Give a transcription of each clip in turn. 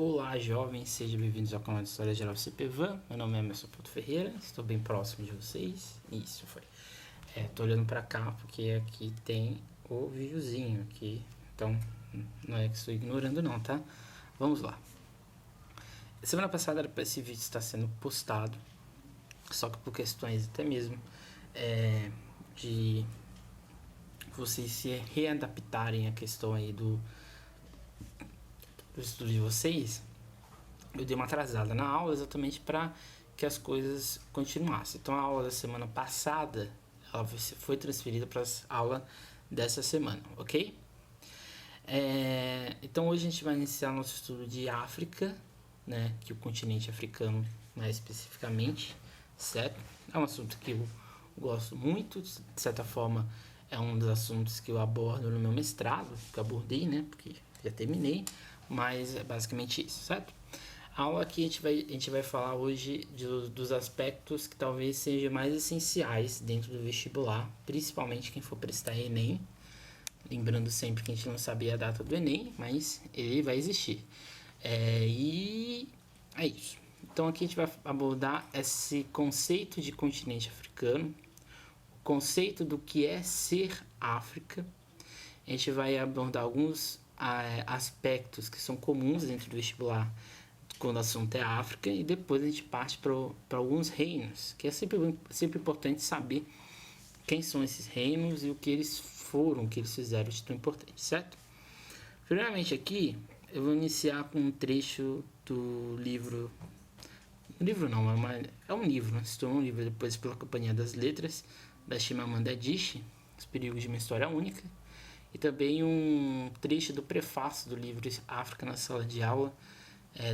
Olá, jovens, sejam bem-vindos ao canal de História Geral CPVAN. Meu nome é Emerson Porto Ferreira, estou bem próximo de vocês. Isso foi. Tô olhando pra cá porque aqui tem o videozinho aqui, então não é que estou ignorando não, tá? Vamos lá. Semana passada era para esse vídeo estar sendo postado, só que por questões até mesmo de vocês se readaptarem à questão aí do estudo de vocês, eu dei uma atrasada na aula exatamente para que as coisas continuassem. Então a aula da semana passada ela foi transferida para a aula dessa semana, ok? Então hoje a gente vai iniciar nosso estudo de África, né, que é o continente africano mais especificamente, certo? É um assunto que eu gosto muito, de certa forma é um dos assuntos que eu abordo no meu mestrado, que eu abordei, né, porque já terminei, mas é basicamente isso, certo? A aula aqui a gente vai falar hoje dos aspectos que talvez sejam mais essenciais dentro do vestibular, principalmente quem for prestar Enem. Lembrando sempre que a gente não sabia a data do Enem, mas ele vai existir. E é isso. Então aqui a gente vai abordar esse conceito de continente africano, o conceito do que é ser África. A gente vai abordar alguns aspectos que são comuns dentro do vestibular quando o assunto é África, e depois a gente parte para alguns reinos, que é sempre importante saber quem são esses reinos e o que eles foram, o que eles fizeram de tão importante, certo? Primeiramente aqui, eu vou iniciar com um trecho do livro... É um livro, né? Se tornou um livro depois pela Companhia das Letras, da Chimamanda Adichie, Os Perigos de uma História Única, e também um trecho do prefácio do livro África na Sala de Aula,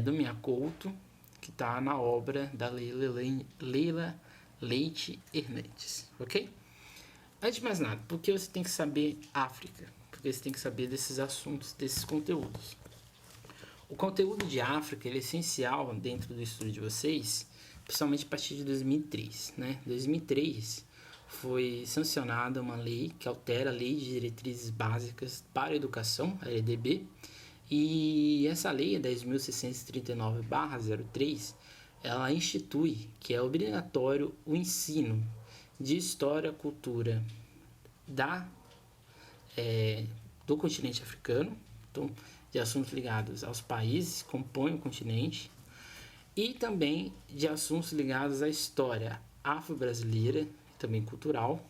do Minha Couto, que está na obra da Leila Leite Hernandes, ok? Antes de mais nada, por que você tem que saber África? Porque você tem que saber desses assuntos, desses conteúdos. O conteúdo de África ele é essencial dentro do estudo de vocês, principalmente a partir de 2003. Né? Em 2003 foi sancionada uma lei que altera a Lei de Diretrizes Básicas para a Educação, a LDB, e essa lei, a 10.639/03, ela institui que é obrigatório o ensino de história, cultura do continente africano, então de assuntos ligados aos países que compõem o continente, e também de assuntos ligados à história afro-brasileira, também cultural,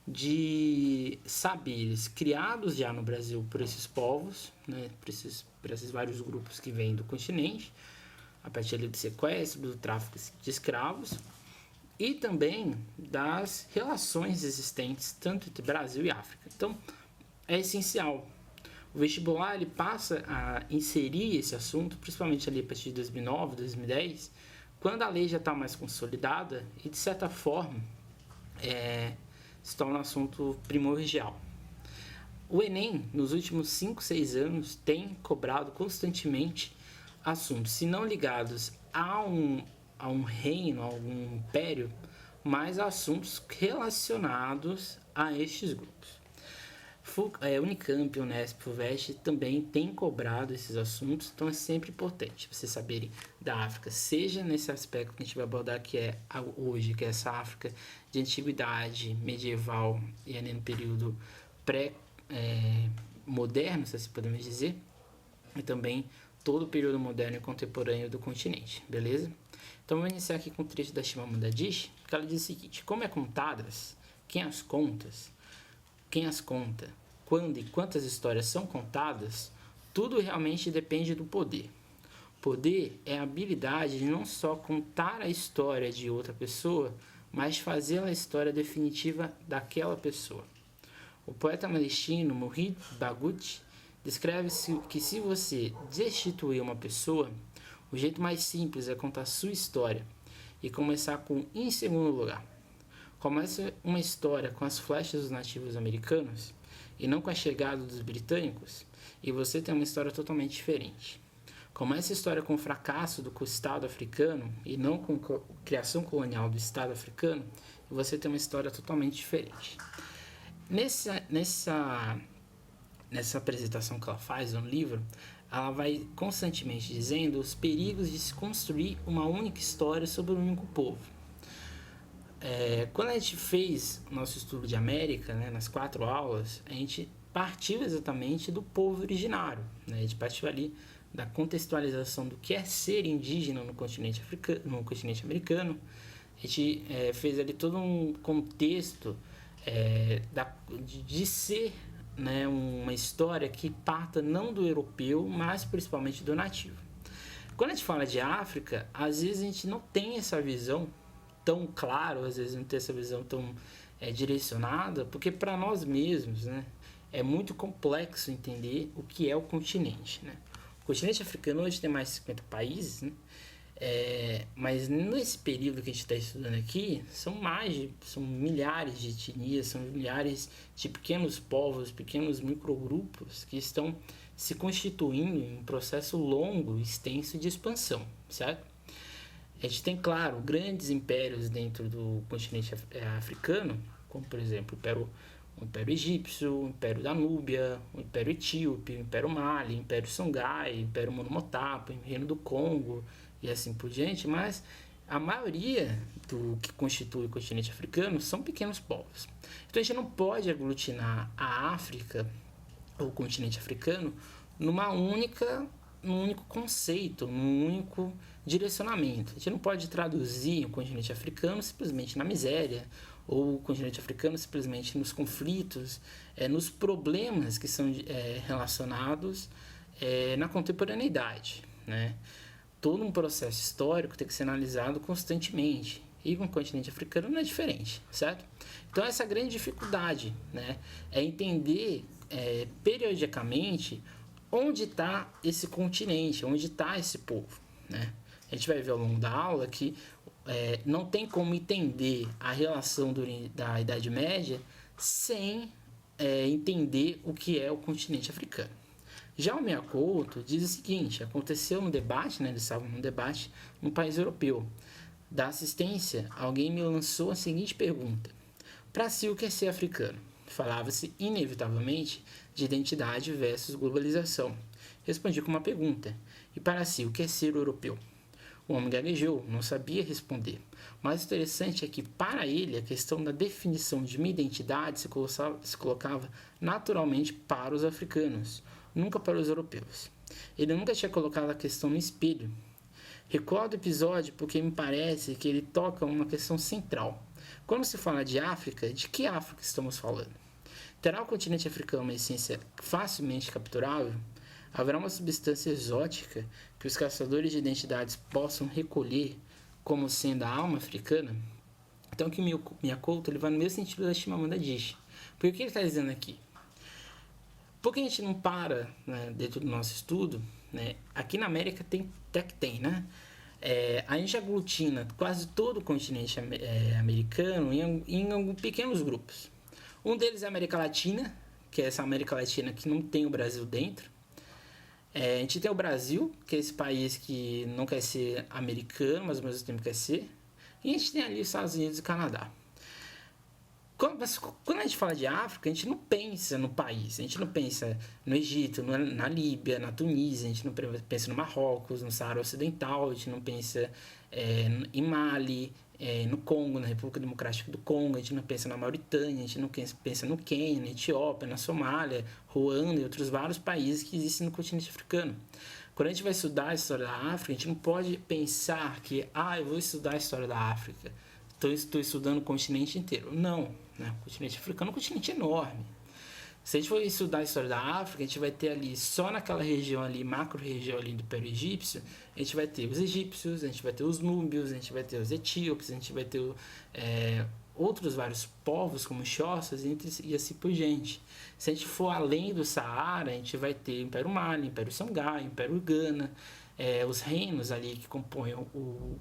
de saberes criados já no Brasil por esses povos, né, por esses vários grupos que vêm do continente, a partir do sequestro, do tráfico de escravos, e também das relações existentes tanto entre Brasil e África. Então, é essencial. O vestibular ele passa a inserir esse assunto, principalmente ali a partir de 2009, 2010, quando a lei já está mais consolidada e, de certa forma, se torna um assunto primordial. O Enem, nos últimos 5, 6 anos, tem cobrado constantemente assuntos, se não ligados a um reino, a algum império, mas assuntos relacionados a estes grupos. Unicamp, Unesp, FUVEST também tem cobrado esses assuntos, então é sempre importante vocês saberem da África, seja nesse aspecto que a gente vai abordar que é hoje, que é essa África de antiguidade, medieval e ali no período pré-moderno, se assim podemos dizer, e também todo o período moderno e contemporâneo do continente, beleza? Então vamos iniciar aqui com o trecho da Chimamanda Adichie, que ela diz o seguinte: como é contadas, quem as conta, quando e quantas histórias são contadas, tudo realmente depende do poder. Poder é a habilidade de não só contar a história de outra pessoa, mas fazer a história definitiva daquela pessoa. O poeta palestino Muhid Bagut descreve que se você destituir uma pessoa, o jeito mais simples é contar sua história e começar com em segundo lugar. Começa uma história com as flechas dos nativos americanos e não com a chegada dos britânicos, e você tem uma história totalmente diferente. Começa a história com o fracasso do Estado africano e não com a criação colonial do Estado africano, e você tem uma história totalmente diferente. nessa apresentação que ela faz no livro, ela vai constantemente dizendo os perigos de se construir uma única história sobre um único povo. Quando a gente fez nosso estudo de América, né, nas 4 aulas, a gente partiu exatamente do povo originário, né? A gente partiu ali da contextualização do que é ser indígena no continente americano. A gente fez ali todo um contexto de ser, né, uma história que parta não do europeu, mas principalmente do nativo. Quando a gente fala de África, às vezes a gente não tem essa visão tão clara, às vezes não tem essa visão tão direcionada, porque para nós mesmos, né, é muito complexo entender o que é o continente, né? O continente africano hoje tem mais de 50 países, né? Mas nesse período que a gente está estudando aqui, são milhares de etnias, são milhares de pequenos povos, pequenos microgrupos que estão se constituindo em um processo longo, extenso de expansão, certo? A gente tem, claro, grandes impérios dentro do continente africano, como, por exemplo, o Império Egípcio, o Império da Núbia, o Império Etíope, o Império Mali, o Império Songhai, o Império Monomotapa, o Reino do Congo e assim por diante, mas a maioria do que constitui o continente africano são pequenos povos. Então a gente não pode aglutinar a África, ou o continente africano, num único conceito, num único direcionamento. A gente não pode traduzir o continente africano simplesmente na miséria, ou o continente africano simplesmente nos conflitos, nos problemas que são relacionados na contemporaneidade, né? Todo um processo histórico tem que ser analisado constantemente, e com o continente africano não é diferente, certo? Então essa é a grande dificuldade, né? É entender periodicamente onde está esse continente, onde está esse povo, né? A gente vai ver ao longo da aula que não tem como entender a relação da Idade Média sem entender o que é o continente africano. Já o Miyakoto diz o seguinte: aconteceu no debate, né, eles estavam num debate num país europeu. Da assistência, alguém me lançou a seguinte pergunta: para si, o que é ser africano? Falava-se, inevitavelmente, de identidade versus globalização. Respondi com uma pergunta: e para si, o que é ser europeu? O homem gaguejou, não sabia responder. O mais interessante é que, para ele, a questão da definição de minha identidade se colocava naturalmente para os africanos, nunca para os europeus. Ele nunca tinha colocado a questão no espelho. Recordo o episódio porque me parece que ele toca uma questão central. Quando se fala de África, de que África estamos falando? Terá o continente africano uma essência facilmente capturável? Haverá uma substância exótica que os caçadores de identidades possam recolher como sendo a alma africana? Então, que o Miyakoto ele vai no mesmo sentido da Chimamanda Adichie. Porque o que ele está dizendo aqui? Por que a gente não para, né, dentro do nosso estudo, né? Aqui na América tem, né? A gente aglutina quase todo o continente americano em pequenos grupos. Um deles é a América Latina, que é essa América Latina que não tem o Brasil dentro. A gente tem o Brasil, que é esse país que não quer ser americano, mas ao mesmo tempo quer ser. E a gente tem ali os Estados Unidos e o Canadá. Quando a gente fala de África, a gente não pensa no país, a gente não pensa no Egito, na Líbia, na Tunísia, a gente não pensa no Marrocos, no Saara Ocidental, a gente não pensa em Mali, no Congo, na República Democrática do Congo, a gente não pensa na Mauritânia, a gente não pensa no Quênia, na Etiópia, na Somália, Ruanda e outros vários países que existem no continente africano. Quando a gente vai estudar a história da África, a gente não pode pensar que, eu vou estudar a história da África, estou estudando o continente inteiro. Não, né? O continente africano é um continente enorme. Se a gente for estudar a história da África, a gente vai ter ali, só naquela região ali, macro-região ali do Império Egípcio, a gente vai ter os egípcios, a gente vai ter os núbios, a gente vai ter os etíopes, a gente vai ter outros vários povos, como os xhossas e assim por diante. Se a gente for além do Saara, a gente vai ter o Império Mali, o Império Songhai, o Império Ghana, os reinos ali que compõem o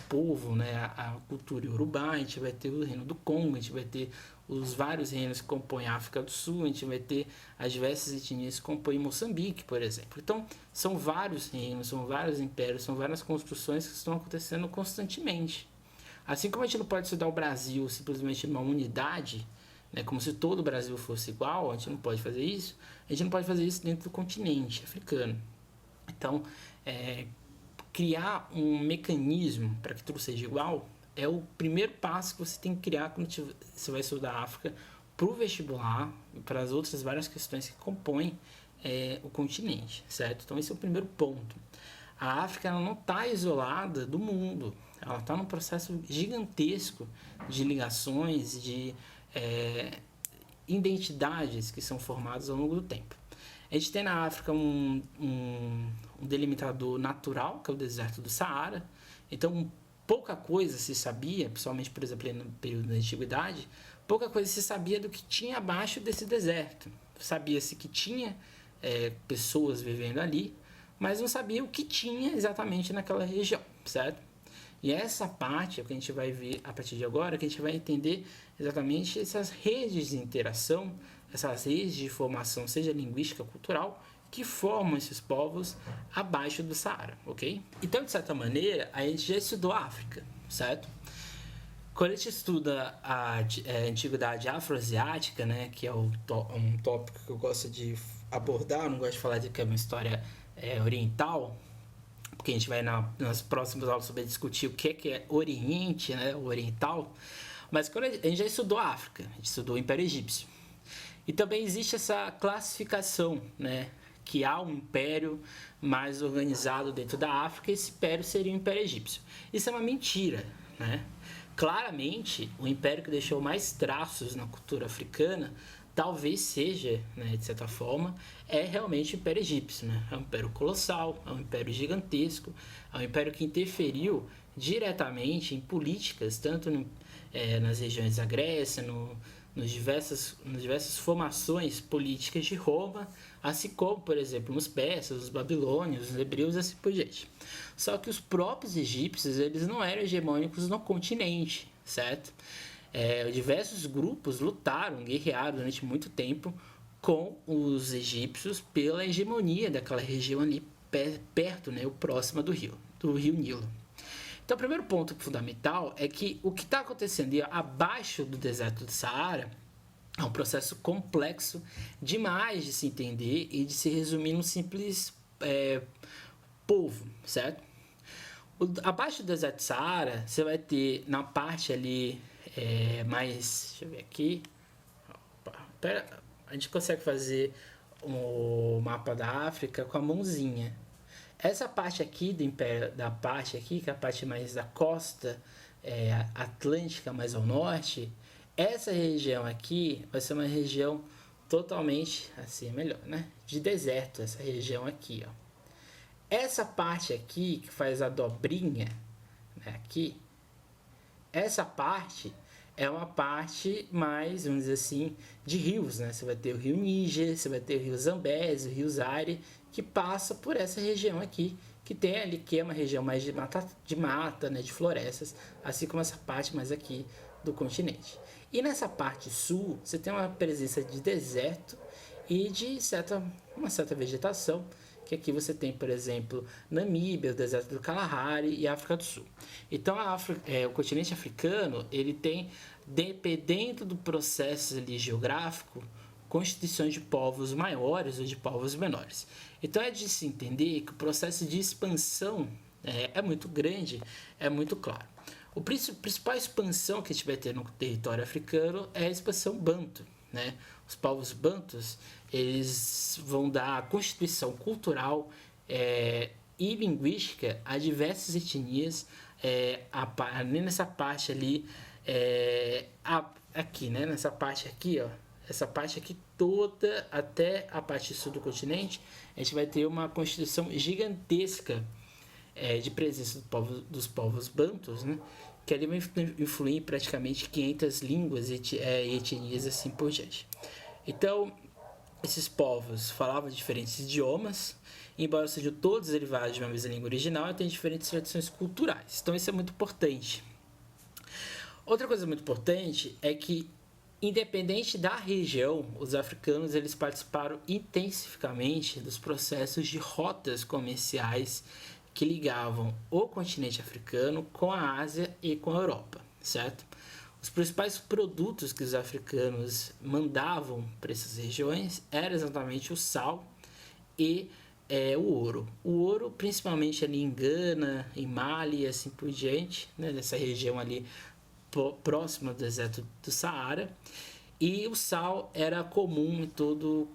povo, né, a cultura iorubá, a gente vai ter o reino do Congo, a gente vai ter os vários reinos que compõem a África do Sul, a gente vai ter as diversas etnias que compõem Moçambique, por exemplo. Então, são vários reinos, são vários impérios, são várias construções que estão acontecendo constantemente. Assim como a gente não pode estudar o Brasil simplesmente numa unidade, né, como se todo o Brasil fosse igual. A gente não pode fazer isso. A gente não pode fazer isso dentro do continente africano. Então, criar um mecanismo para que tudo seja igual é o primeiro passo que você tem que criar quando você vai estudar a África para o vestibular e para as outras várias questões que compõem o continente, certo? Então esse é o primeiro ponto. A África ela não está isolada do mundo, ela está num processo gigantesco de ligações, de identidades que são formadas ao longo do tempo. A gente tem na África um delimitador natural, que é o deserto do Saara. Então, pouca coisa se sabia, principalmente, por exemplo, no período da Antiguidade, pouca coisa se sabia do que tinha abaixo desse deserto. Sabia-se que tinha pessoas vivendo ali, mas não sabia o que tinha exatamente naquela região, certo? E essa parte é o que a gente vai ver a partir de agora, que a gente vai entender exatamente essas redes de interação, essas redes de formação, seja linguística, cultural, que formam esses povos abaixo do Saara, ok? Então, de certa maneira, a gente já estudou a África, certo? Quando a gente estuda a antiguidade afroasiática, né, que é um tópico que eu gosto de abordar, eu não gosto de falar de que é uma história oriental, porque a gente vai nas próximas aulas sobre discutir o que é Oriente, né, o oriental, mas quando a gente já estudou a África, a gente estudou o Império Egípcio. E também existe essa classificação, né, que há um império mais organizado dentro da África, e esse império seria o Império Egípcio. Isso é uma mentira, né? Claramente, o império que deixou mais traços na cultura africana talvez seja, né, de certa forma, realmente o Império Egípcio, né? É um império colossal, é um império gigantesco, é um império que interferiu diretamente em políticas, tanto nas regiões da Grécia, nas diversas formações políticas de Roma, assim como, por exemplo, nos persas, os babilônios, os hebreus e assim por diante. Só que os próprios egípcios, eles não eram hegemônicos no continente, certo? Diversos grupos lutaram, guerrearam durante muito tempo com os egípcios pela hegemonia daquela região ali perto, né, próxima do rio Nilo. Então, o primeiro ponto fundamental é que o que está acontecendo abaixo do deserto do Saara é um processo complexo demais de se entender e de se resumir num simples povo, certo? Abaixo do deserto do Saara, você vai ter na parte ali mais... Deixa eu ver aqui. A gente consegue fazer o mapa da África com a mãozinha. Essa parte aqui que é a parte mais da costa atlântica, mais ao norte, essa região aqui vai ser uma região totalmente, assim, melhor, né? De deserto, essa região aqui, ó. Essa parte aqui, que faz a dobrinha, né, aqui, essa parte é uma parte mais, vamos dizer assim, de rios, né? Você vai ter o rio Níger, você vai ter o rio Zambeze, o rio Zaire, que passa por essa região aqui, que tem ali, que é uma região mais de mata, né, de florestas, assim como essa parte mais aqui do continente. E nessa parte sul, você tem uma presença de deserto e de uma certa vegetação, que aqui você tem, por exemplo, Namíbia, o deserto do Kalahari e África do Sul. Então, o continente africano, ele tem, dependendo do processo ali geográfico, constituições de povos maiores ou de povos menores. Então, é de se entender que o processo de expansão é muito grande, é muito claro. A principal expansão que a gente vai ter no território africano é a expansão banto, né? Os povos bantus, eles vão dar a constituição cultural e linguística a diversas etnias, nessa parte ali, aqui, né? Nessa parte aqui, ó, essa parte aqui toda até a parte sul do continente, a gente vai ter uma constituição gigantesca de presença dos povos bantus, né? Que ali vai influir em praticamente 500 línguas e etnias assim por diante. Então, esses povos falavam diferentes idiomas, embora sejam todos derivados de uma mesma língua original, têm diferentes tradições culturais. Então, isso é muito importante. Outra coisa muito importante é que, independente da região, os africanos eles participaram intensificamente dos processos de rotas comerciais que ligavam o continente africano com a Ásia e com a Europa, certo? os principais produtos que os africanos mandavam para essas regiões era exatamente o sal e o ouro. O ouro, principalmente ali em Gana, em Mali e assim por diante, né, nessa região ali próxima do deserto do Saara. E o sal era comum em todo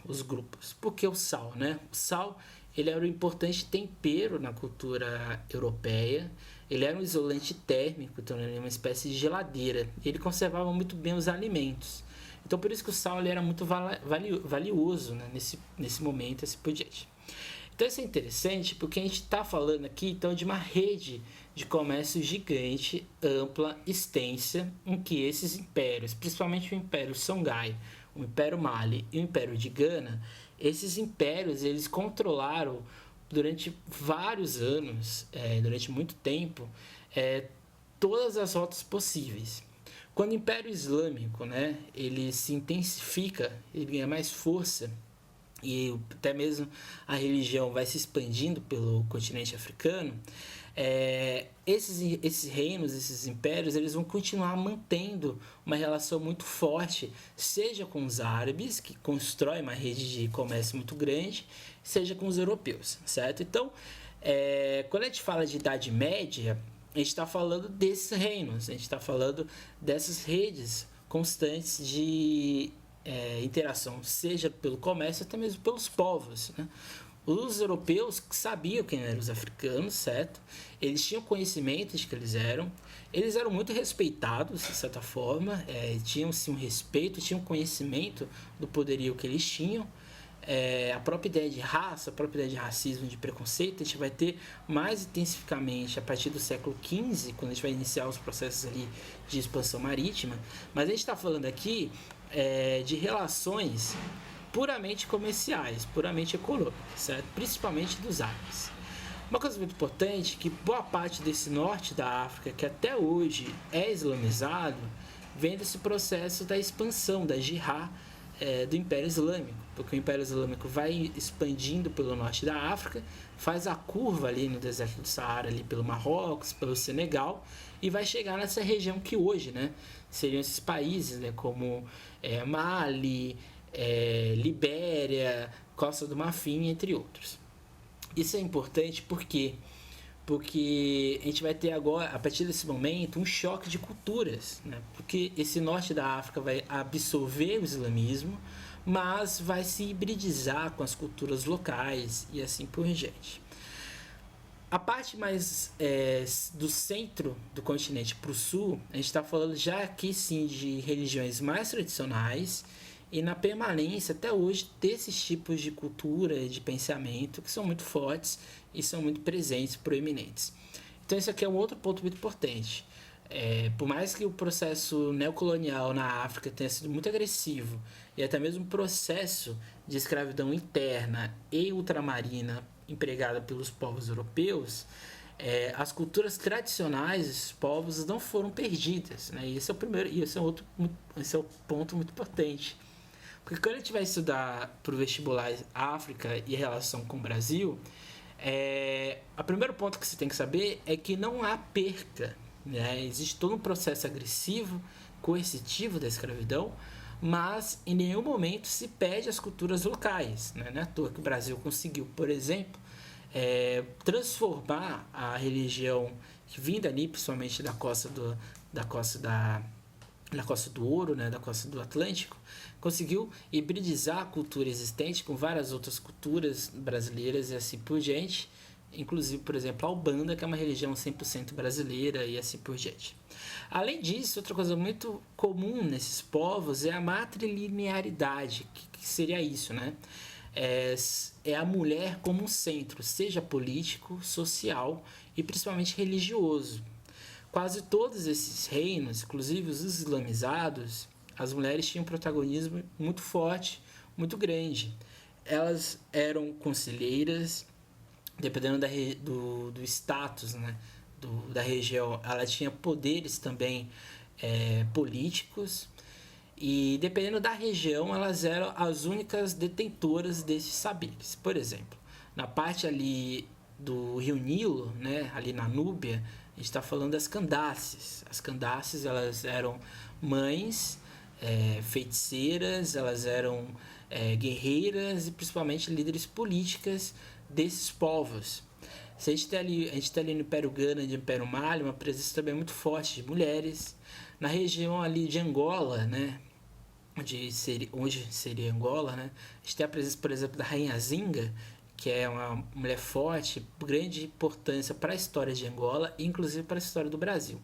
os grupos. Por que o sal? Né? O sal ele era um importante tempero na cultura europeia. Ele era um isolante térmico, então ele era uma espécie de geladeira. Ele conservava muito bem os alimentos. Então por isso que o sal ele era muito valioso, né? nesse momento, assim por diante. Então isso é interessante porque a gente está falando aqui então de uma rede de comércio gigante, ampla, extensa, em que esses impérios, principalmente o Império Songhai, o Império Mali e o Império de Gana, esses impérios eles controlaram durante vários anos, durante muito tempo, todas as rotas possíveis. Quando o Império Islâmico, né, ele se intensifica, ele ganha mais força, e até mesmo a religião vai se expandindo pelo continente africano, esses reinos, esses impérios, eles vão continuar mantendo uma relação muito forte, seja com os árabes, que constroem uma rede de comércio muito grande, seja com os europeus, certo? Então, quando a gente fala de Idade Média, a gente está falando desses reinos, a gente está falando dessas redes constantes de interação, seja pelo comércio, até mesmo pelos povos, né? Os europeus sabiam quem eram os africanos, certo? Eles tinham conhecimento de que eles eram muito respeitados, de certa forma, tinham sim um respeito, tinham conhecimento do poderio que eles tinham. A própria ideia de raça, a própria ideia de racismo, de preconceito, a gente vai ter mais intensificamente a partir do século XV, quando a gente vai iniciar os processos ali de expansão marítima. Mas a gente está falando aqui de relações puramente comerciais, puramente econômicas, certo? Principalmente dos árabes. Uma coisa muito importante é que boa parte desse norte da África, que até hoje é islamizado, vem desse processo da expansão, da jihad, do Império Islâmico, porque o Império Islâmico vai expandindo pelo norte da África, faz a curva ali no deserto do Saara, ali pelo Marrocos, pelo Senegal, e vai chegar nessa região que hoje, né, seriam esses países, né, como Mali, Libéria, Costa do Marfim, entre outros. Isso é importante porque a gente vai ter agora, a partir desse momento, um choque de culturas, né? Porque esse norte da África vai absorver o islamismo, mas vai se hibridizar com as culturas locais e assim por diante. A parte mais do centro do continente para o sul, a gente está falando já aqui sim de religiões mais tradicionais e na permanência até hoje desses tipos de cultura e de pensamento que são muito fortes e são muito presentes, proeminentes. Então esse aqui é um outro ponto muito importante. Por mais que o processo neocolonial na África tenha sido muito agressivo e até mesmo o processo de escravidão interna e ultramarina empregada pelos povos europeus, as culturas tradicionais desses povos não foram perdidas, né? E esse é o primeiro, e esse é o ponto muito importante. Porque quando a gente vai estudar para o vestibular África e a relação com o Brasil, o primeiro ponto que você tem que saber é que não há perca, né? Existe todo um processo agressivo, coercitivo da escravidão, mas em nenhum momento se perde as culturas locais, né? Não é à toa que o Brasil conseguiu, por exemplo, transformar a religião vinda ali, principalmente da costa do Ouro, né, da costa do Atlântico, conseguiu hibridizar a cultura existente com várias outras culturas brasileiras e assim por diante, inclusive, por exemplo, a Umbanda, que é uma religião 100% brasileira e assim por diante. Além disso, outra coisa muito comum nesses povos é a matrilinearidade, que seria isso, né? É a mulher como um centro, seja político, social e principalmente religioso. Quase todos esses reinos, inclusive os islamizados, as mulheres tinham um protagonismo muito forte, muito grande. Elas eram conselheiras, dependendo do status, né, da região, ela tinha poderes também políticos, e dependendo da região, elas eram as únicas detentoras desses saberes. Por exemplo, na parte ali do Rio Nilo, né, ali na Núbia, A gente está falando das Candaces. As Candaces, elas eram mães, feiticeiras, elas eram guerreiras e principalmente líderes políticas desses povos. Se a gente está ali no Império Ghana e no Império Mali, uma presença também muito forte de mulheres. Na região ali de Angola, né, hoje seria Angola, né, a gente tem a presença, por exemplo, da Rainha Zinga, que é uma mulher forte, grande importância para a história de Angola, inclusive para a história do Brasil.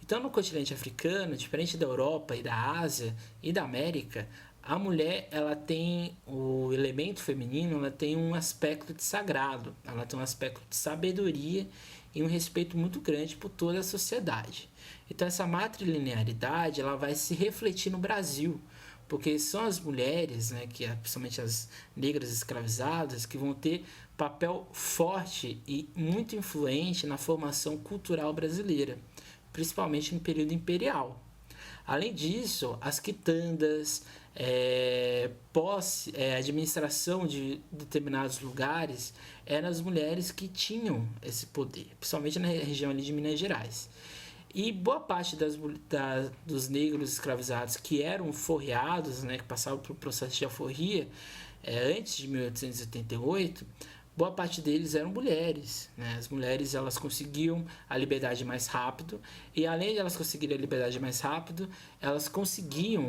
Então, no continente africano, diferente da Europa e da Ásia e da América, a mulher, ela tem o elemento feminino, ela tem um aspecto de sagrado, ela tem um aspecto de sabedoria e um respeito muito grande por toda a sociedade. Então, essa matrilinearidade, ela vai se refletir no Brasil, porque são as mulheres, né, principalmente as negras escravizadas, que vão ter papel forte e muito influente na formação cultural brasileira, principalmente no período imperial. Além disso, as quitandas, administração de determinados lugares, eram as mulheres que tinham esse poder, principalmente na região ali de Minas Gerais. E boa parte dos negros escravizados que eram forreados, né, que passavam pelo processo de alforria, antes de 1888, boa parte deles eram mulheres, né? As mulheres, elas conseguiam a liberdade mais rápido, e além de elas conseguirem a liberdade mais rápido, elas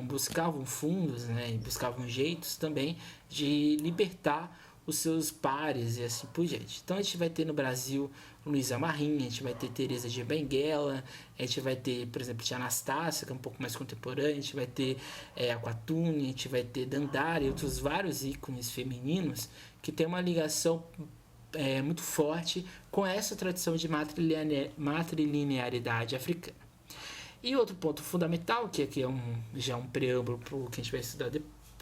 buscavam fundos, né, e buscavam jeitos também de libertar os seus pares e assim por diante. Então a gente vai ter no Brasil Luísa Marinho, a gente vai ter Teresa de Benguela, a gente vai ter, por exemplo, Tia Anastácia, que é um pouco mais contemporânea, a gente vai ter Aquatune, a gente vai ter Dandara e outros vários ícones femininos que tem uma ligação muito forte com essa tradição de matrilinearidade africana. E outro ponto fundamental, que aqui é já um preâmbulo para o que a gente vai estudar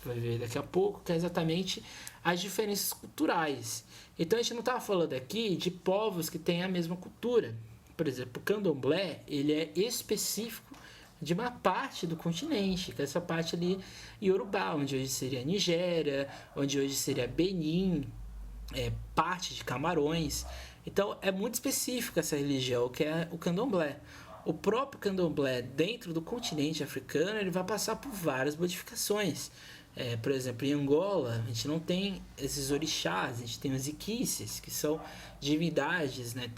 vai ver daqui a pouco, que é exatamente as diferenças culturais. Então a gente não está falando aqui de povos que têm a mesma cultura. Por exemplo, o candomblé, ele é específico de uma parte do continente, que é essa parte ali Yorubá, onde hoje seria Nigéria, onde hoje seria Benin, parte de Camarões. Então é muito específica essa religião, que é o candomblé. O próprio candomblé dentro do continente africano, ele vai passar por várias modificações. Por exemplo, em Angola, a gente não tem esses orixás, a gente tem os iquices, que são divindades, né,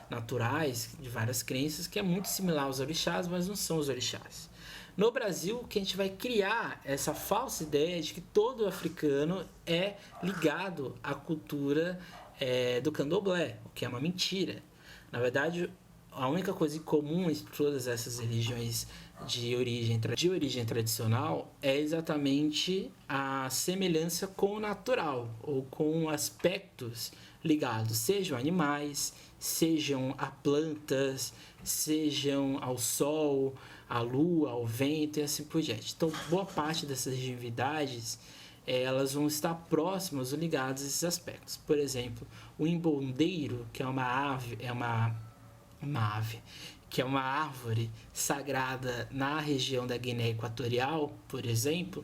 naturais, de várias crenças, que é muito similar aos orixás, mas não são os orixás. No Brasil, que a gente vai criar essa falsa ideia de que todo africano é ligado à cultura do candomblé, o que é uma mentira. Na verdade, a única coisa em comum entre todas essas religiões de origem tradicional é exatamente a semelhança com o natural, ou com aspectos ligados, sejam animais, sejam a plantas, sejam ao sol, à lua, ao vento e assim por diante. Então, boa parte dessas divindades elas vão estar próximas ou ligadas a esses aspectos. Por exemplo, o imbondeiro, que é uma ave, que é uma árvore sagrada na região da Guiné Equatorial, por exemplo,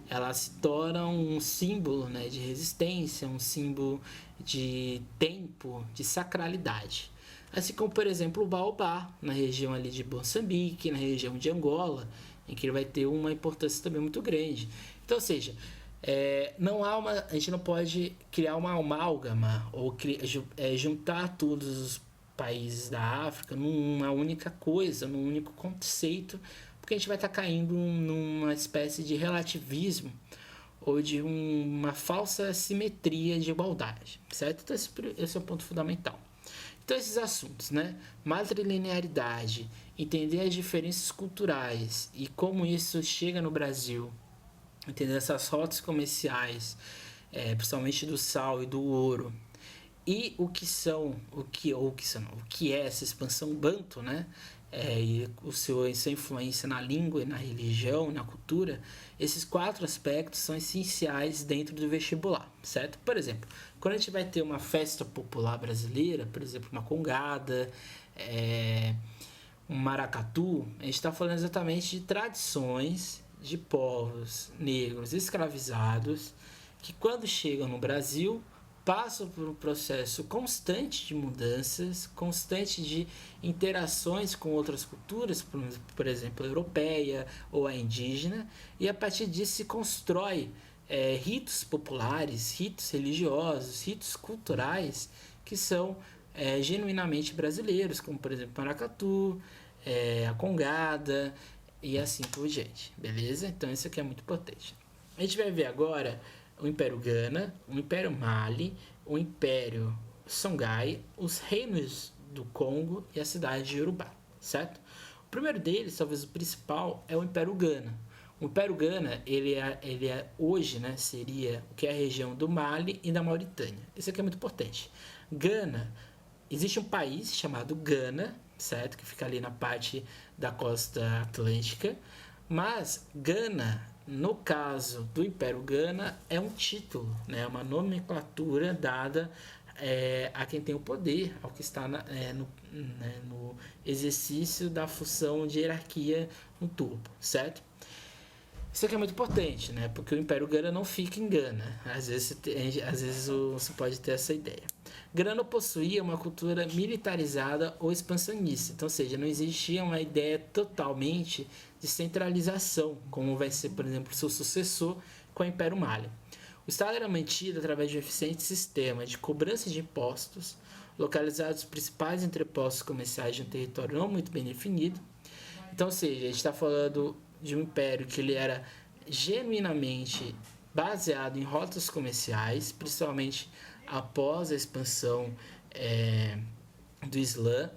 ela se torna um símbolo, né, de resistência, um símbolo de tempo, de sacralidade. Assim como, por exemplo, o baobá, na região ali de Moçambique, na região de Angola, em que ele vai ter uma importância também muito grande. Então, ou seja, a gente não pode criar uma amálgama ou juntar todos os países da África numa única coisa, num único conceito, porque a gente vai estar caindo numa espécie de relativismo ou de uma falsa simetria de igualdade, certo? Então esse é o ponto fundamental. Então esses assuntos, né? Matrilinearidade, entender as diferenças culturais e como isso chega no Brasil, entender essas rotas comerciais, principalmente do sal e do ouro, e o que é essa expansão banto, né? E sua influência na língua, na religião, na cultura, esses 4 aspectos são essenciais dentro do vestibular, certo? Por exemplo, quando a gente vai ter uma festa popular brasileira, por exemplo, uma congada, um maracatu, a gente está falando exatamente de tradições de povos negros escravizados que, quando chegam no Brasil, passam por um processo constante de mudanças, constante de interações com outras culturas, por exemplo, a europeia ou a indígena, e a partir disso se constrói ritos populares, ritos religiosos, ritos culturais que são genuinamente brasileiros, como por exemplo maracatu, a congada e assim por diante, beleza? Então isso aqui é muito importante. A gente vai ver agora o Império Gana, o Império Mali, o Império Songhai, os reinos do Congo e a cidade de Yorubá, certo? O primeiro deles, talvez o principal, é o Império Gana. O Império Gana, ele é hoje, né, seria o que é a região do Mali e da Mauritânia. Isso aqui é muito importante. Gana, existe um país chamado Gana, certo? Que fica ali na parte da costa atlântica, mas Gana, no caso do Império Gana, é um título, né? Uma nomenclatura dada a quem tem o poder, ao que está no exercício da função de hierarquia no topo, certo? Isso aqui é muito importante, né? Porque o Império Gana não fica em Gana. Às vezes você pode ter essa ideia. Gana possuía uma cultura militarizada ou expansionista, então, ou seja, não existia uma ideia totalmente de centralização, como vai ser, por exemplo, seu sucessor com o Império Mali. O Estado era mantido através de um eficiente sistema de cobrança de impostos, localizados os principais entrepostos comerciais de um território não muito bem definido. Então, ou seja, a gente está falando de um império que ele era genuinamente baseado em rotas comerciais, principalmente após a expansão do Islã.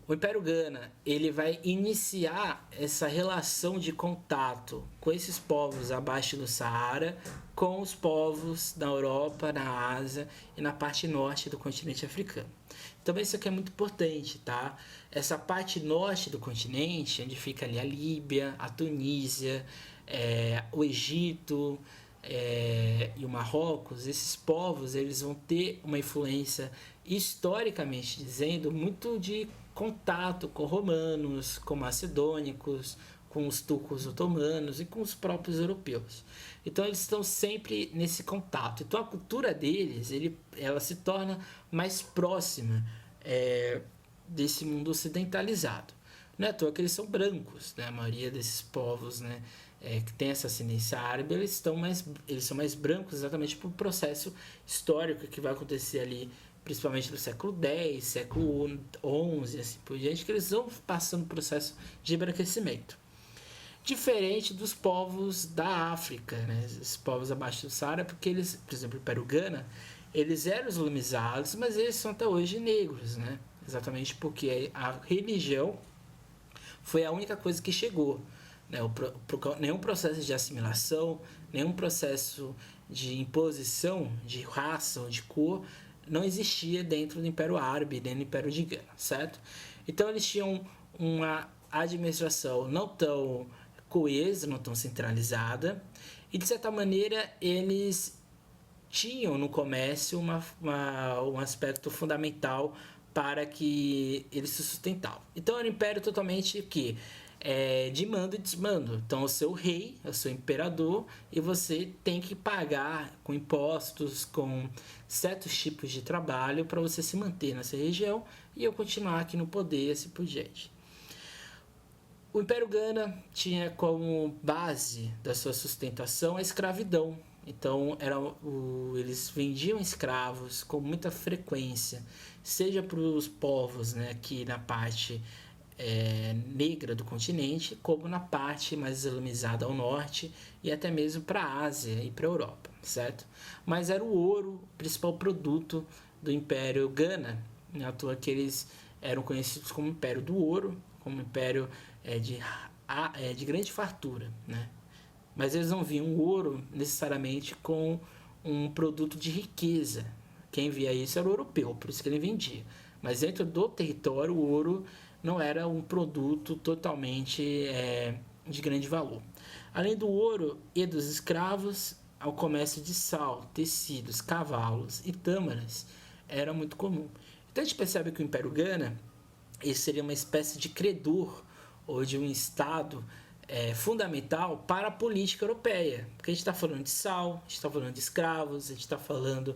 O Império Gana, ele vai iniciar essa relação de contato com esses povos abaixo do Saara, com os povos da Europa, na Ásia e na parte norte do continente africano. Então isso aqui é muito importante, tá? Essa parte norte do continente, onde fica ali a Líbia, a Tunísia, o Egito e o Marrocos, esses povos eles vão ter uma influência, historicamente dizendo, muito de contato com romanos, com macedônicos, com os turcos otomanos e com os próprios europeus. Então eles estão sempre nesse contato. Então a cultura deles, ela se torna mais próxima desse mundo ocidentalizado. Não é à toa que eles são brancos, né? A maioria desses povos, né, que tem essa ascendência árabe, eles são mais brancos exatamente por um processo histórico que vai acontecer ali, principalmente no século X, século XI, assim por diante, que eles vão passando um processo de embranquecimento. Diferente dos povos da África, né? Os povos abaixo do Saara, porque eles, por exemplo, o Império Gana, eles eram islamizados, mas eles são até hoje negros, né? Exatamente porque a religião foi a única coisa que chegou, né? Nenhum processo de assimilação, nenhum processo de imposição de raça ou de cor não existia dentro do Império Árabe, dentro do Império de Gana, certo? Então eles tinham uma administração não tão coesa, não tão centralizada, e de certa maneira eles tinham no comércio um aspecto fundamental para que eles se sustentavam. Então era um império totalmente de mando e desmando. Então o seu rei, o seu imperador, e você tem que pagar com impostos, com certos tipos de trabalho para você se manter nessa região e eu continuar aqui no poder, assim por diante. O Império Gana tinha como base da sua sustentação a escravidão. Então eles vendiam escravos com muita frequência, seja para os povos, né, aqui na parte negra do continente, como na parte mais islamizada ao norte e até mesmo para a Ásia e para a Europa, certo? Mas era o ouro o principal produto do Império Gana, à toa que eles eram conhecidos como Império do Ouro, como Império de grande fartura, né? Mas eles não viam o ouro necessariamente com um produto de riqueza. Quem via isso era o europeu, por isso que ele vendia. Mas dentro do território, o ouro não era um produto totalmente de grande valor. Além do ouro e dos escravos, o comércio de sal, tecidos, cavalos e tâmaras era muito comum. Então a gente percebe que o Império Gana seria uma espécie de credor ou de um estado fundamental para a política europeia, porque a gente está falando de sal, a gente está falando de escravos, a gente está falando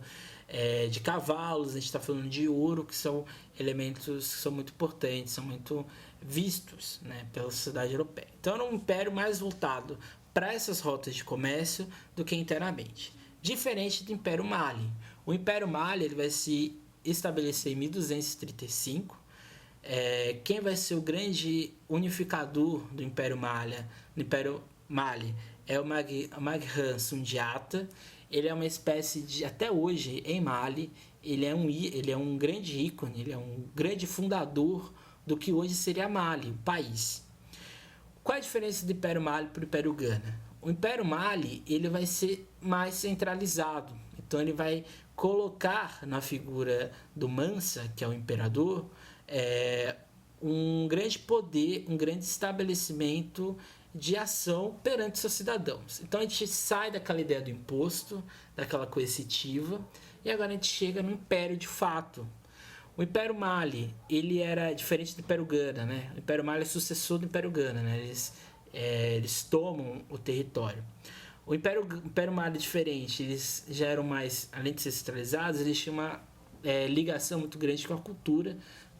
de cavalos, a gente está falando de ouro, que são elementos que são muito importantes, são muito vistos, né, pela sociedade europeia. Então era um império mais voltado para essas rotas de comércio do que internamente. Diferente do Império Mali. O Império Mali ele vai se estabelecer em 1235. Quem vai ser o grande unificador do Império Mali é o Maghran Sundiata. Ele é uma espécie de, até hoje em Mali, ele é um grande ícone, ele é um grande fundador do que hoje seria Mali, o país. Qual é a diferença do Império Mali para o Império Gana? O Império Mali ele vai ser mais centralizado, então ele vai colocar na figura do Mansa, que é o imperador, um grande poder, um grande estabelecimento de ação perante seus cidadãos. Então a gente sai daquela ideia do imposto, daquela coercitiva, e agora a gente chega no império de fato. O Império Mali, ele era diferente do Império Gana, né? O Império Mali é sucessor do Império Gana, né? Eles tomam o território. O Império Mali é diferente, eles já eram mais, além de ser centralizados, eles tinham uma ligação muito grande com a cultura,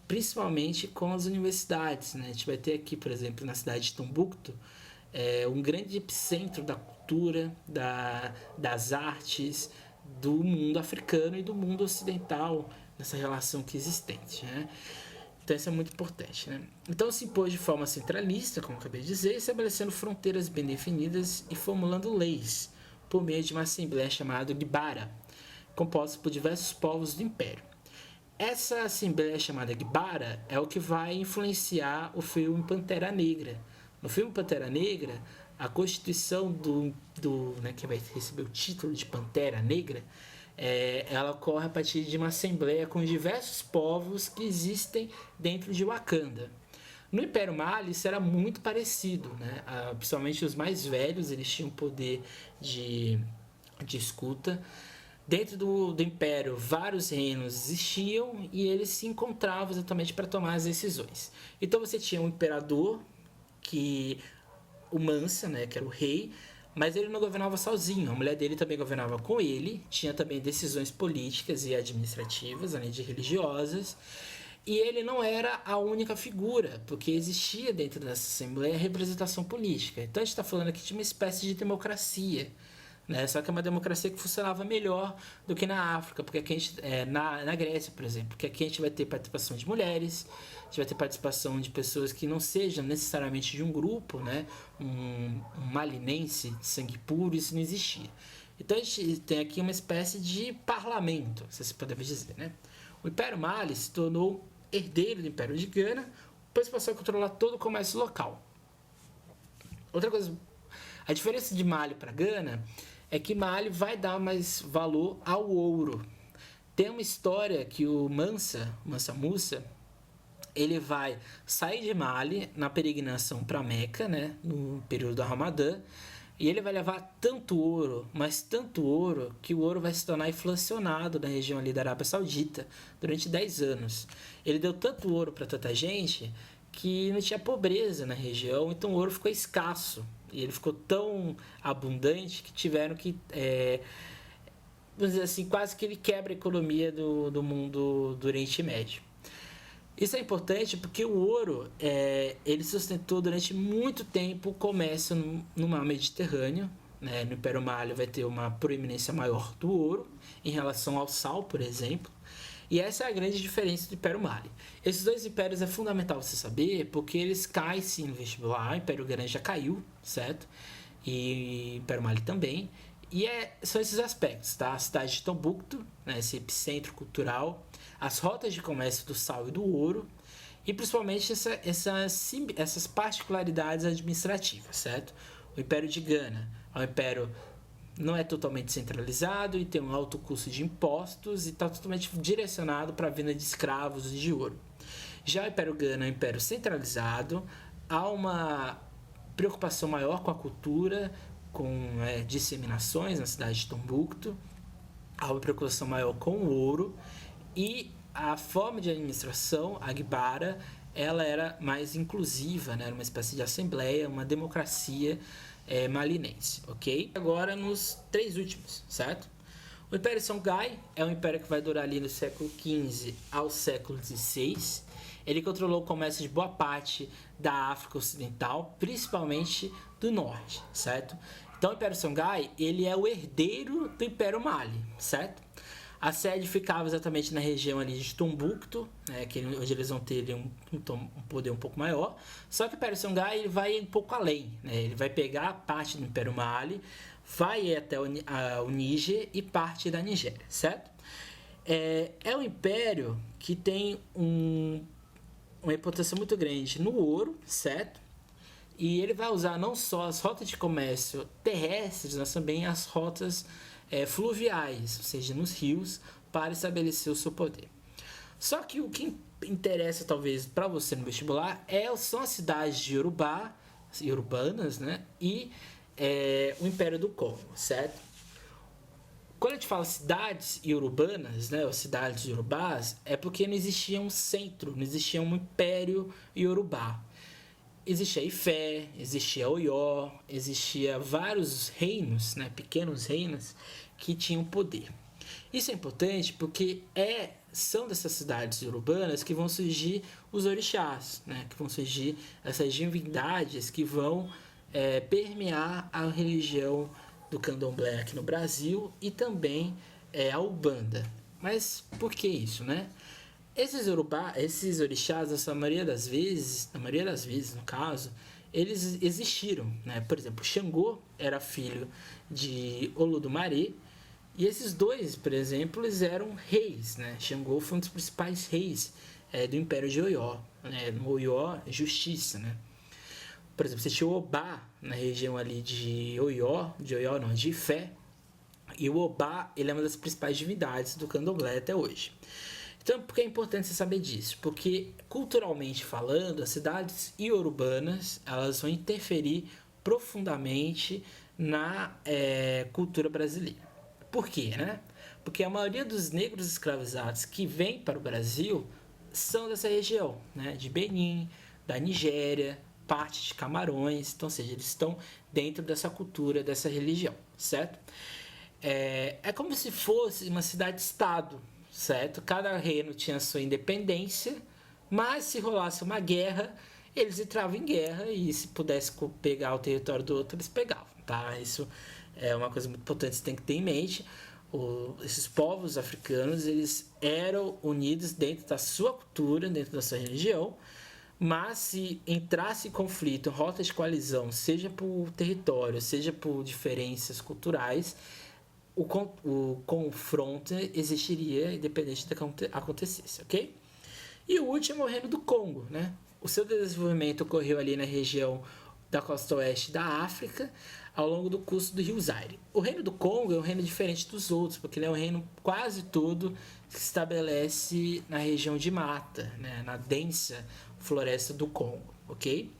principalmente com as universidades, né? A gente vai ter aqui, por exemplo, na cidade de Tombuctu, um grande epicentro da cultura, das artes, do mundo africano e do mundo ocidental, nessa relação que é existente, né? Então isso é muito importante, né? Então se impôs de forma centralista, como acabei de dizer, estabelecendo fronteiras bem definidas e formulando leis por meio de uma assembleia chamada Gbara, composta por diversos povos do império. Essa assembleia chamada Gbara é o que vai influenciar o filme Pantera Negra. No filme Pantera Negra, a constituição né, que vai receber o título de Pantera Negra, ela ocorre a partir de uma assembleia com diversos povos que existem dentro de Wakanda. No Império Mali isso era muito parecido, né? Principalmente os mais velhos, eles tinham poder de escuta. Dentro do Império, vários reinos existiam e eles se encontravam exatamente para tomar as decisões. Então você tinha um imperador, o Mansa, né, que era o rei, mas ele não governava sozinho, a mulher dele também governava com ele, tinha também decisões políticas e administrativas, além de religiosas, e ele não era a única figura, porque existia dentro dessa assembleia representação política. Então a gente está falando aqui de uma espécie de democracia, né? Só que é uma democracia que funcionava melhor do que na África, porque aqui a gente, na Grécia, por exemplo, porque aqui a gente vai ter participação de mulheres, a gente vai ter participação de pessoas que não sejam necessariamente de um grupo, né? Um malinense de sangue puro, isso não existia. Então a gente tem aqui uma espécie de parlamento, se você pode dizer, né? O Império Mali se tornou herdeiro do Império de Gana, depois passou a controlar todo o comércio local. Outra coisa, a diferença de Mali para Gana é que Mali vai dar mais valor ao ouro. Tem uma história que o Mansa Musa, ele vai sair de Mali na peregrinação para Meca, né, no período do Ramadã, e ele vai levar tanto ouro, mas tanto ouro, que o ouro vai se tornar inflacionado na região ali da Arábia Saudita durante 10 anos. Ele deu tanto ouro para tanta gente que não tinha pobreza na região, então o ouro ficou escasso. E ele ficou tão abundante que tiveram que, vamos dizer assim, quase que ele quebra a economia do mundo do Oriente Médio. Isso é importante porque o ouro, ele sustentou durante muito tempo o comércio no mar Mediterrâneo, né? No Império Mali vai ter uma proeminência maior do ouro em relação ao sal, por exemplo. E essa é a grande diferença do Império Mali. Esses dois impérios é fundamental você saber, porque eles caem sim no vestibular. O Império Grande já caiu, certo? E o Império Mali também. E são esses aspectos, tá? A cidade de Tombuctu, né, esse epicentro cultural, as rotas de comércio do sal e do ouro, e principalmente essas particularidades administrativas, certo? O Império de Gana é um império não é totalmente centralizado e tem um alto custo de impostos e está totalmente direcionado para a venda de escravos e de ouro. Já o Império Gana é um império centralizado, há uma preocupação maior com a cultura, com disseminações na cidade de Tombuctu, há uma preocupação maior com o ouro e a forma de administração, a Gbara, ela era mais inclusiva, né? Era uma espécie de assembleia, uma democracia malinense, ok? Agora nos 3 últimos, certo? O Império Songhai é um império que vai durar ali no século XV ao século XVI. Ele controlou o comércio de boa parte da África Ocidental, principalmente do norte, certo? Então o Império Songhai, ele é o herdeiro do Império Mali, certo? A sede ficava exatamente na região ali de Tombuctu, né, onde eles vão ter um poder um pouco maior. Só que o Império Songhai ele vai um pouco além, né? Ele vai pegar a parte do Império Mali, vai até o Níger e parte da Nigéria, certo? É um império que tem uma importância muito grande no ouro, certo? E ele vai usar não só as rotas de comércio terrestres, mas também as rotas fluviais, ou seja, nos rios, para estabelecer o seu poder. Só que o que interessa talvez para você no vestibular são as cidades de urbanas, né? E o Império do Congo, certo? Quando a gente fala cidades urbanas, né, ou cidades iorubás, é porque não existia um centro, não existia um império iorubá. Existia Ifé, existia Oió, existia vários reinos, né, pequenos reinos, que tinham poder. Isso é importante porque são dessas cidades urbanas que vão surgir os orixás, né, que vão surgir essas divindades que vão permear a religião do candomblé aqui no Brasil e também a Umbanda. Mas por que isso, né? Esses orixás, na maioria das vezes no caso, eles existiram, né? Por exemplo, Xangô era filho de Olodumare e esses dois, por exemplo, eles eram reis, né? Xangô foi um dos principais reis do Império de Oió, né? No Oió, justiça, né? Por exemplo, você tinha o Obá na região ali de Ifé, e o Obá ele é uma das principais divindades do candomblé até hoje. Então, por que é importante você saber disso? Porque, culturalmente falando, as cidades iorubãnas elas vão interferir profundamente na cultura brasileira. Por quê, né? Porque a maioria dos negros escravizados que vêm para o Brasil são dessa região, né? De Benin, da Nigéria, parte de Camarões, então, ou seja, eles estão dentro dessa cultura, dessa religião, certo? É como se fosse uma cidade-estado, certo? Cada reino tinha sua independência, mas se rolasse uma guerra, eles entravam em guerra e se pudesse pegar o território do outro, eles pegavam, tá? Isso é uma coisa muito importante, você tem que ter em mente. Esses povos africanos, eles eram unidos dentro da sua cultura, dentro da sua religião, mas se entrasse em conflito, rota de coalizão, seja por território, seja por diferenças culturais, o confronto existiria independente do que acontecesse, ok? E o último é o Reino do Congo, né? O seu desenvolvimento ocorreu ali na região da costa oeste da África, ao longo do curso do rio Zaire. O Reino do Congo é um reino diferente dos outros, porque ele é um reino quase todo que se estabelece na região de mata, né? Na densa floresta do Congo, ok?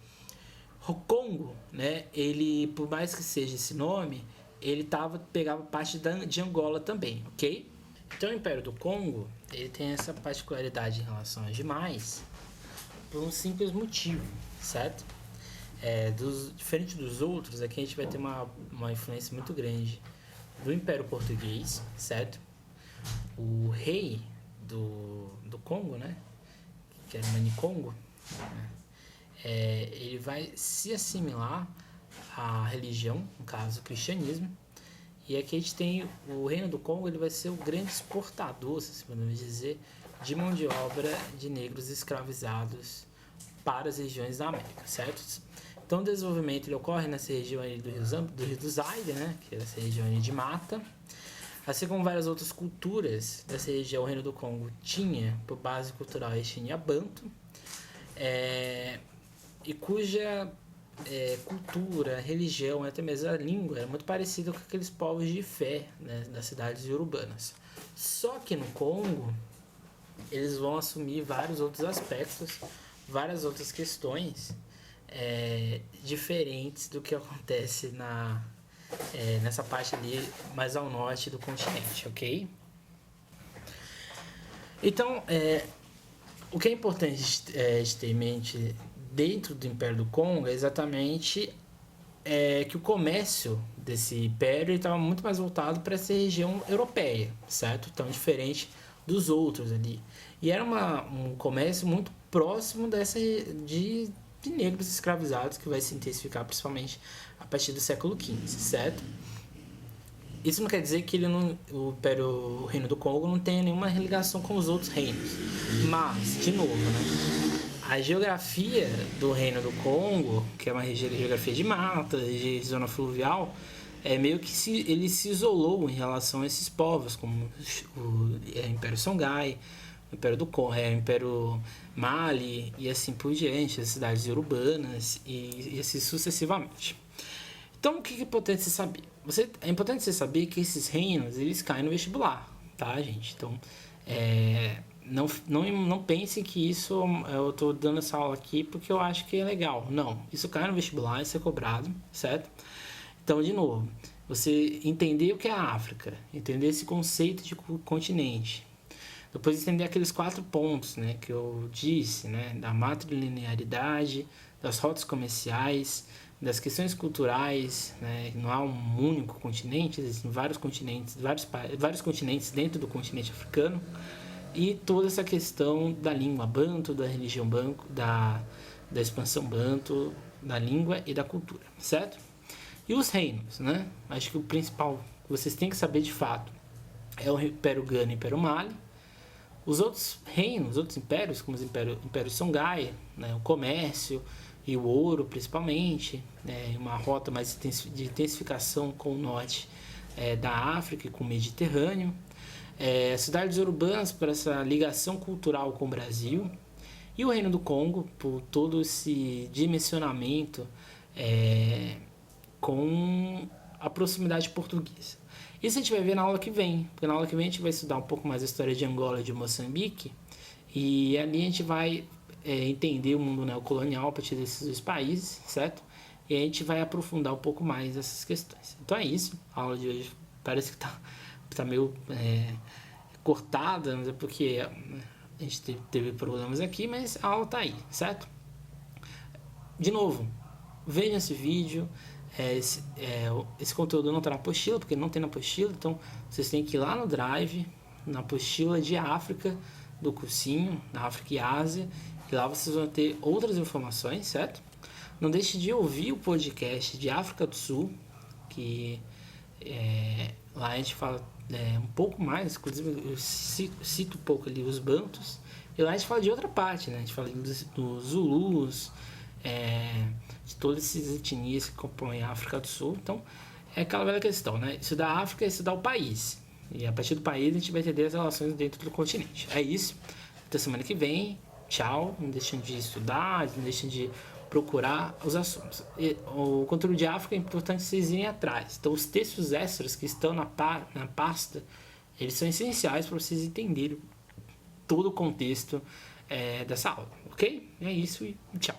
O Congo, né? Ele, por mais que seja esse nome, ele pegava parte de Angola também, ok? Então o Império do Congo, ele tem essa particularidade em relação aos demais por um simples motivo, certo? Diferente dos outros, aqui a gente vai ter uma influência muito grande do Império Português, certo? O rei do Congo, né? Que era Mani Congo, né? Ele vai se assimilar à religião, no caso o cristianismo, e aqui a gente tem o Reino do Congo, ele vai ser o grande exportador, se podemos dizer, de mão de obra de negros escravizados para as regiões da América, certo? Então o desenvolvimento ele ocorre nessa região aí do rio do Zaire, né? Que é essa região aí de mata. Assim como várias outras culturas dessa região, o Reino do Congo tinha, por base cultural, a etnia Banto, e cuja cultura, religião, até mesmo a língua era muito parecida com aqueles povos de fé, né, das cidades urbanas. Só que no Congo, eles vão assumir vários outros aspectos, várias outras questões diferentes do que acontece nessa parte ali mais ao norte do continente, ok? Então, O que é importante de ter em mente dentro do Império do Congo é exatamente que o comércio desse império estava muito mais voltado para essa região europeia, certo? Então, diferente dos outros ali. E era um comércio muito próximo de negros escravizados, que vai se intensificar principalmente a partir do século XV, certo? Isso não quer dizer que o Reino do Congo não tenha nenhuma ligação com os outros reinos. Mas, de novo, né? A geografia do Reino do Congo, que é uma geografia de mata, de zona fluvial, meio que ele se isolou em relação a esses povos, como o Império Songhai, o Império do Congo, o Império Mali e assim por diante, as cidades urbanas e assim sucessivamente. Então, o que é importante você saber? É importante você saber que esses reinos, eles caem no vestibular, tá, gente? Então, não pense que isso, eu estou dando essa aula aqui porque eu acho que é legal. Não, isso cai no vestibular, isso é cobrado, certo? Então, de novo, você entender o que é a África, entender esse conceito de continente, depois entender aqueles 4 pontos, né, que eu disse, né, da matrilinearidade, das rotas comerciais, das questões culturais, né, não há um único continente, existem vários continentes, vários continentes dentro do continente africano, e toda essa questão da língua banto, da religião banto, da expansão banto, da língua e da cultura, certo? E os reinos, né? Acho que o principal que vocês têm que saber de fato é o Império Gana e o Império Mali. Os outros reinos, os outros impérios, como o Império Songhai, né? O comércio e o ouro principalmente, né? Uma rota mais de intensificação com o norte da África e com o Mediterrâneo. Cidades urbanas por essa ligação cultural com o Brasil. E o Reino do Congo por todo esse dimensionamento com a proximidade portuguesa. Isso a gente vai ver na aula que vem, porque na aula que vem a gente vai estudar um pouco mais a história de Angola e de Moçambique, e ali a gente vai entender o mundo neocolonial a partir desses 2 países, certo? E a gente vai aprofundar um pouco mais essas questões. Então é isso, a aula de hoje parece que tá meio cortada, mas é porque a gente teve problemas aqui, mas a aula tá aí, certo? De novo, vejam esse vídeo. Esse conteúdo não está na apostila, porque não tem na apostila, então vocês têm que ir lá no Drive, na apostila de África do cursinho, na África e Ásia, e lá vocês vão ter outras informações, certo? Não deixe de ouvir o podcast de África do Sul, que lá a gente fala um pouco mais, inclusive eu cito um pouco ali os bantos, e lá a gente fala de outra parte, né? A gente fala dos Zulus, de todas essas etnias que compõem a África do Sul. Então, é aquela velha questão, né? Estudar a África é estudar o país. E a partir do país a gente vai entender as relações dentro do continente. É isso. Até semana que vem. Tchau. Não deixem de estudar, não deixem de procurar os assuntos. O conteúdo de África é importante vocês irem atrás. Então, os textos extras que estão na pasta, eles são essenciais para vocês entenderem todo o contexto dessa aula. Ok? É isso e tchau.